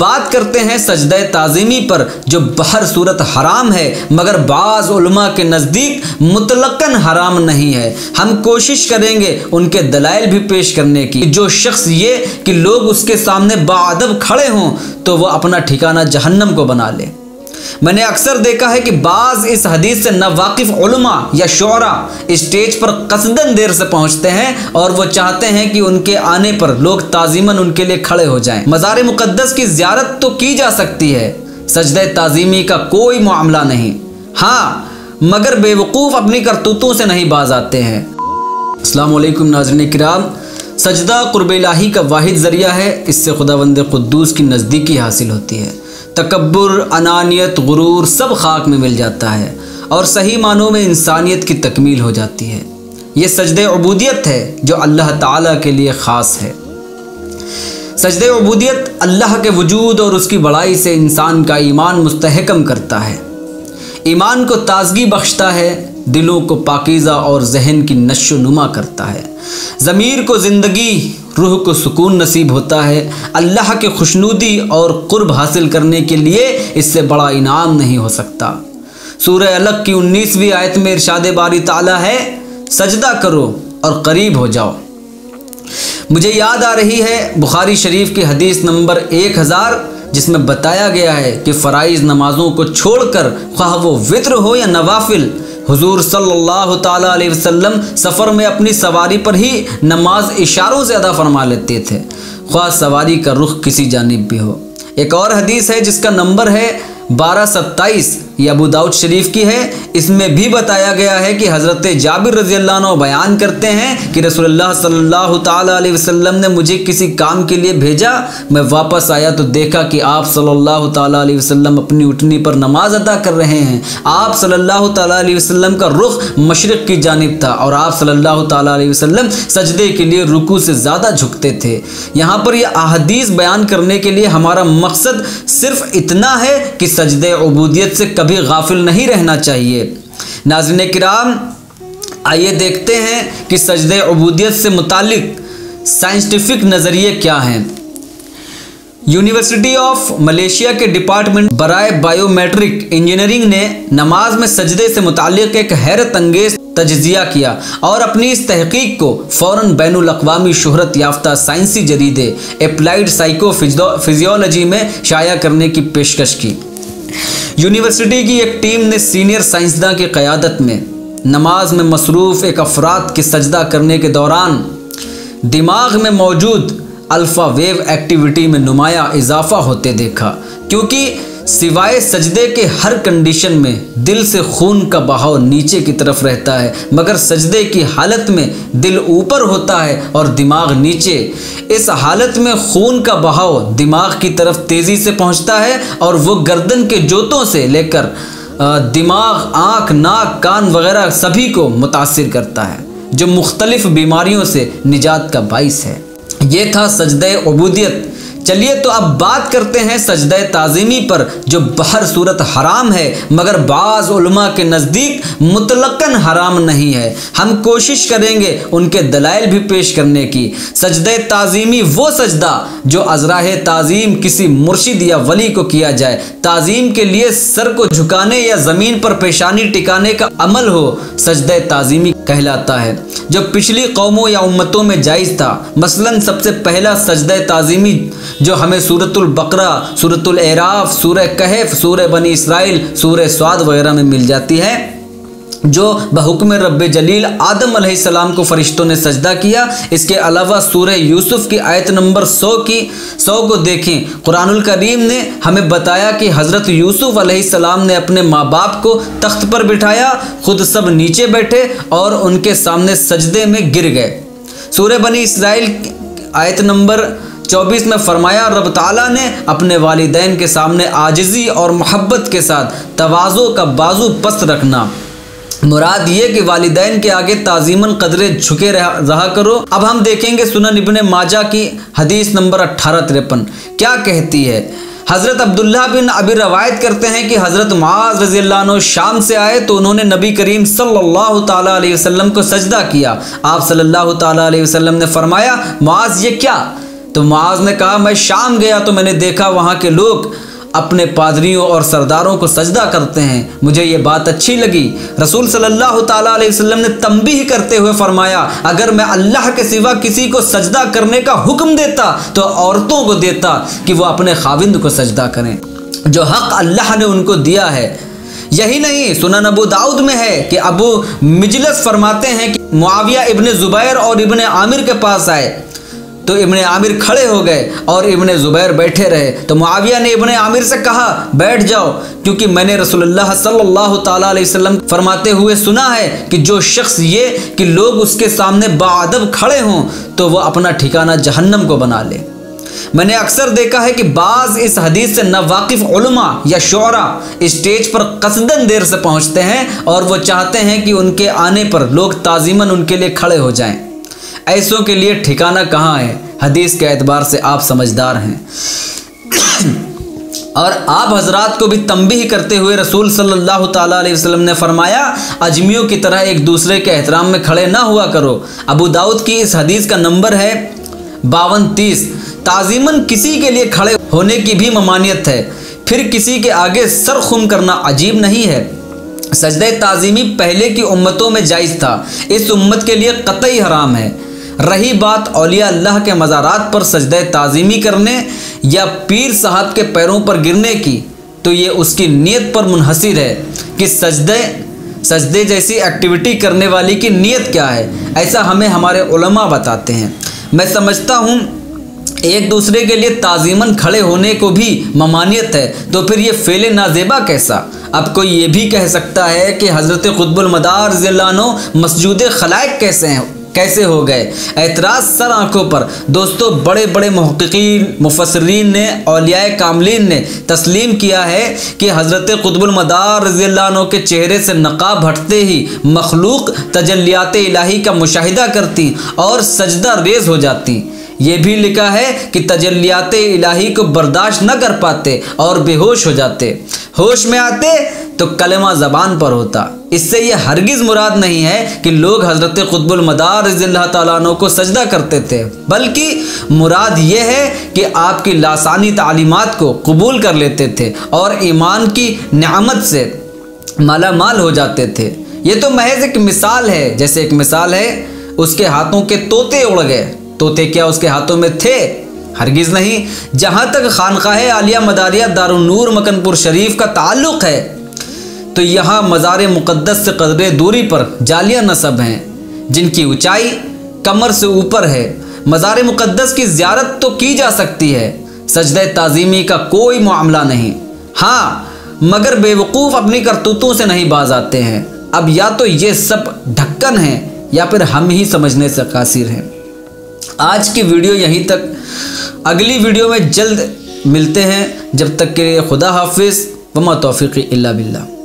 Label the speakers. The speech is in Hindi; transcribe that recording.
Speaker 1: बात करते हैं सजदे ताज़ीमी पर, जो बहर सूरत हराम है मगर बाज़ उलमा के नज़दीक मुतलक़न हराम नहीं है। हम कोशिश करेंगे उनके दलाइल भी पेश करने की। जो शख्स ये कि लोग उसके सामने बाअदब खड़े हों तो वह अपना ठिकाना जहन्नम को बना ले। मैंने अक्सर देखा है कि बाज़ इस हदीस से नावाकिफ़ उलमा या शोरा स्टेज पर कसदन देर से पहुंचते हैं और वो चाहते हैं कि उनके आने पर लोग ताज़ीमन उनके लिए खड़े हो जाएं। मज़ार मुक़द्दस की ज़ियारत तो की जा सकती है, सजदे ताज़ीमी का कोई मामला नहीं। हाँ, मगर बेवकूफ़ अपनी करतूतों से नहीं बाज आते हैं। अस्सलामु अलैकुम नाज़रीन किराम, सजदा क़ुर्ब इलाही का वाहिद ज़रिया है। इससे खुदावंद क़ुद्दूस की नज़दीकी हासिल होती है। तकब्बुर, अनानियत, गुरूर सब खाक में मिल जाता है और सही मानों में इंसानियत की तकमील हो जाती है। ये सजदे उबूदियत है जो अल्लाह ताला के लिए ख़ास है। सजदे उबूदियत अल्लाह के वजूद और उसकी बड़ाई से इंसान का ईमान मुस्तहकम करता है, ईमान को ताजगी बख्शता है, दिलों को पाकीज़ा और जहन की नशो नुमा करता है, ज़मीर को ज़िंदगी, रूह को सुकून नसीब होता है। अल्लाह के खुशनुदी और कुर्ब हासिल करने के लिए इससे बड़ा इनाम नहीं हो सकता। सूरह अलग की 19वीं आयत में इरशाद बारी ताला है, सजदा करो और करीब हो जाओ। मुझे याद आ रही है बुखारी शरीफ की हदीस नंबर 1000, जिसमें बताया गया है कि फ़राइज़ नमाज़ों को छोड़कर ख्वाह वो वित्र हो या नवाफिल, हुजूर सल्लल्लाहु ताला अलैहि वसल्लम सफ़र में अपनी सवारी पर ही नमाज इशारों से अदा फरमा लेते थे, ख्वाह सवारी का रुख किसी जानिब भी हो। एक और हदीस है जिसका नंबर है 1227, ये अबू दाऊद शरीफ की है। इसमें भी बताया गया है कि हज़रत जाबिर रज़ी अल्लाह अन्हु बयान करते हैं कि रसूलुल्लाह सल्लल्लाहु ताला अलैहि वसल्लम ने मुझे किसी काम के लिए भेजा। मैं वापस आया तो देखा कि आप सल्लल्लाहु ताला अलैहि वसल्लम अपनी उठनी पर नमाज अदा कर रहे हैं। आप सल्लल्लाहु ताला अलैहि वसल्लम का रुख मशरिक़ की जानिब था और आप सल्लल्लाहु ताला अलैहि वसल्लम सजदे के लिए रुकू से ज़्यादा झुकते थे। यहाँ पर यह अहदीस बयान करने के लिए हमारा मकसद सिर्फ इतना है कि सजदे उबूदियत से कभी गाफिल नहीं रहना चाहिए। नाज़रीन किराम, आइए देखते हैं कि सजदे उबूदियत से मुतालिक साइंटिफिक नज़रिए क्या हैं। यूनिवर्सिटी ऑफ मलेशिया के डिपार्टमेंट बराए बायोमेट्रिक इंजीनियरिंग ने नमाज में सजदे से मुतालिक एक हैरत अंगेज तज्जिया किया और अपनी इस तहकीक को फ़ौरन बैनुल अक़वामी शोहरत याफ्ता साइंसी जरीदे अप्लाइड साइको फिजियोलॉजी में शाया करने की पेशकश की। यूनिवर्सिटी की एक टीम ने सीनियर साइंसदान की क़यादत में नमाज में मसरूफ़ एक अफराद के सजदा करने के दौरान दिमाग में मौजूद अल्फ़ा वेव एक्टिविटी में नुमाया इजाफ़ा होते देखा, क्योंकि सिवाय सजदे के हर कंडीशन में दिल से खून का बहाव नीचे की तरफ रहता है, मगर सजदे की हालत में दिल ऊपर होता है और दिमाग नीचे। इस हालत में खून का बहाव दिमाग की तरफ तेज़ी से पहुंचता है और वो गर्दन के जोतों से लेकर दिमाग, आँख, नाक, कान वगैरह सभी को मुतासिर करता है, जो मुख्तलिफ बीमारियों से निजात का बाइस है। ये था सजदे उबूदियत। चलिए तो अब बात करते हैं सजदे ताज़ीमी पर, जो बहर सूरत हराम है मगर बाज़ उलमा के नज़दीक मुतलक़न हराम नहीं है। हम कोशिश करेंगे उनके दलाइल भी पेश करने की। सजदे ताज़ीमी वो सजदा जो अज़राह ताज़ीम किसी मुर्शिद या वली को किया जाए, ताज़ीम के लिए सर को झुकाने या ज़मीन पर पेशानी टिकाने का अमल हो, सजदे ताज़ीमी कहलाता है, जो पिछली कौमों या उम्मतों में जायज़ था। मसलन सबसे पहला सजदे ताज़ीमी जो हमें सूरतुल बकरा, सूरतुल एराफ, सूरह कहफ, सूरह बनी इसराइल, सूरह स्वाद वगैरह में मिल जाती है, जो बहुक्म रब्बे जलील आदम अलैहिस्सलाम को फरिश्तों ने सजदा किया। इसके अलावा सूरह यूसुफ की आयत नंबर 100 को देखें। कुरानुल करीम ने हमें बताया कि हज़रत यूसुफ अलैहिस्सलाम ने अपने माँ बाप को तख्त पर बिठाया, खुद सब नीचे बैठे और उनके सामने सजदे में गिर गए। सूरह बनी इसराइल आयत नंबर 24 में फरमाया, रब ताला ने अपने वालिदैन के सामने आजिज़ी और मोहब्बत के साथ तवाज़ो का बाजू पस्त रखना। मुराद ये कि वालिदैन के आगे ताज़ीमन कदरे झुके रहा करो। अब हम देखेंगे सुनन इब्ने माजा की हदीस नंबर 1853 क्या कहती है। हज़रत अब्दुल्लाह बिन अबी रवायत करते हैं कि हज़रत मुआज़ रज़ी अल्लाह अन्हु शाम से आए तो उन्होंने नबी करीम सल्लल्लाहु ताला अलैहि वसल्लम को सजदा किया। आप सल्लल्लाहु ताला अलैहि वसल्लम ने फरमाया, मुआज़ ये क्या? तो मुआज़ ने कहा, मैं शाम गया तो मैंने देखा वहाँ के लोग अपने पादरियों और सरदारों को सजदा करते हैं। मुझे ये बात अच्छी लगी। रसूल सल्लल्लाहु ताला अलैहि वसल्लम ने तंबीह करते हुए फरमाया, अगर मैं अल्लाह के सिवा किसी को सजदा करने का हुक्म देता तो औरतों को देता कि वो अपने खाविंद को सजदा करें, जो हक़ अल्लाह ने उनको दिया है। यही नहीं, सुनन अबू दाऊद में है कि अबू मिजलस फरमाते हैं कि मुआविया इब्ने ज़ुबैर और इब्ने आमिर के पास आए तो इब्ने आमिर खड़े हो गए और इब्ने ज़ुबैर बैठे रहे। तो मुआविया ने इब्ने आमिर से कहा, बैठ जाओ, क्योंकि मैंने रसूलुल्लाह सल्लल्लाहु ताला अलैहि वसल्लम फरमाते हुए सुना है कि जो शख्स ये कि लोग उसके सामने बाअदब खड़े हों तो वह अपना ठिकाना जहन्नम को बना ले। मैंने अक्सर देखा है कि बाज़ इस हदीस से नावाकिफ़ उलमा या शोरा स्टेज पर कसदन देर से पहुँचते हैं और वो चाहते हैं कि उनके आने पर लोग ताज़ीमन उनके लिए खड़े हो जाएं। ऐसों के लिए ठिकाना कहाँ है? हदीस के एतबार से आप समझदार हैं। और आप हजरात को भी तंबीह करते हुए रसूल सल्लल्लाहु ताला अलैहि वसल्लम ने फरमाया, अजमियों की तरह एक दूसरे के एहतराम में खड़े ना हुआ करो। अबू दाऊद की इस हदीस का नंबर है 5230। ताज़ीमन किसी के लिए खड़े होने की भी ममानियत है, फिर किसी के आगे सर खुम करना अजीब नहीं है। सजदे ताज़ीमी पहले की उम्मतों में जायज़ था, इस उम्मत के लिए कतई हराम है। रही बात औलिया अल्लाह के मज़ारात पर सजदे ताज़ीमी करने या पीर साहब के पैरों पर गिरने की, तो ये उसकी नीयत पर मुनहसिर है कि सजदे जैसी एक्टिविटी करने वाली की नीयत क्या है। ऐसा हमें हमारे उलमा बताते हैं। मैं समझता हूँ एक दूसरे के लिए ताज़ीमन खड़े होने को भी ममानियत है, तो फिर ये फ़ेल नाज़ेबा कैसा? अब कोई ये भी कह सकता है कि हज़रत क़ुत्बुल मदार रज़ियल्लाहु अन्हु मसजूद खलाइक कैसे हो गए? एतराज़ सर आँखों पर। दोस्तों, बड़े बड़े मुहक़्क़ीक़ीन मुफ़स्सिरीन ने, औलियाए कामिलीन ने तस्लीम किया है कि हज़रत क़ुत्बुल मदार रज़ियल्लाहु अन्हु के चेहरे से नक़ाब हटते ही मखलूक तजल्लियात इलाही का मुशाहिदा करती और सजदा रेज़ हो जाती। ये भी लिखा है कि तजल्लियात इलाही को बर्दाश्त न कर पाते और बेहोश हो जाते। होश में आते तो कलमा ज़बान पर होता। इससे यह हरगिज़ मुराद नहीं है कि लोग हज़रत क़ुत्बुल मदार रज़ियल्लाहु ताला अन्हु को सजदा करते थे, बल्कि मुराद ये है कि आपकी लासानी तालीमात को कबूल कर लेते थे और ईमान की नेमत से माला माल हो जाते थे। ये तो महज एक मिसाल है। जैसे एक मिसाल है, उसके हाथों के तोते उड़ गए। तोते क्या उसके हाथों में थे? हरगिज़ नहीं। जहाँ तक खानकाहे आलिया मदारिया दारुन नूर मकनपुर शरीफ का ताल्लुक़ है, तो यहाँ मज़ार मुक़द्दस से कदरे दूरी पर जालिया नसब हैं, जिनकी ऊंचाई कमर से ऊपर है। मज़ार मुक़द्दस की ज़ियारत तो की जा सकती है, सजदे ताज़ीमी का कोई मामला नहीं। हाँ, मगर बेवकूफ़ अपनी करतूतों से नहीं बाज आते हैं। अब या तो ये सब ढक्कन है या फिर हम ही समझने से कासिर हैं। आज की वीडियो यहीं तक। अगली वीडियो में जल्द मिलते हैं। जब तक के लिए खुदा हाफिज़। वमा तौफ़ीक़ी इल्ला बिल्लाह।